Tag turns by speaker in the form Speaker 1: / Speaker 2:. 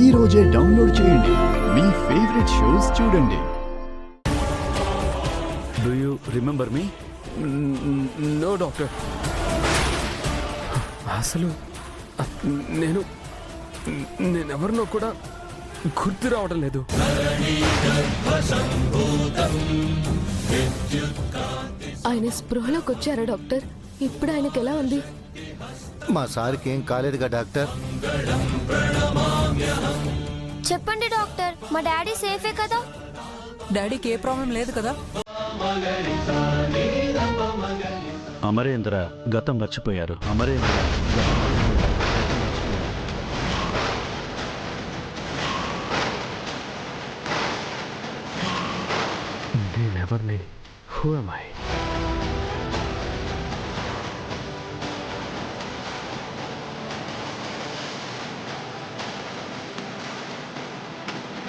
Speaker 1: ఈ రోజే డౌన్లోడ్ చేయండి. మీ ఫేవరెట్ షోస్ చూడండి.
Speaker 2: Do you remember me?
Speaker 3: No doctor. అసలు నేనెవరినో కూడా గుర్తు రావడం లేదు.
Speaker 4: ఆయన స్పృహలోకి వచ్చారా డాక్టర్? ఇప్పుడు ఆయనకి ఎలా ఉంది?
Speaker 5: మా సార్కి ఏం కాలేదుగా డాక్టర్.
Speaker 6: చెప్పండి డాక్టర్, మా డాడీ సేఫే కదా?
Speaker 7: డాడీకి ఏ ప్రాబ్లం లేదు కదా?
Speaker 2: అమరేంద్ర గతం మర్చిపోయారు. అమరేంద్ర
Speaker 3: నేనెవరిని? Who am I?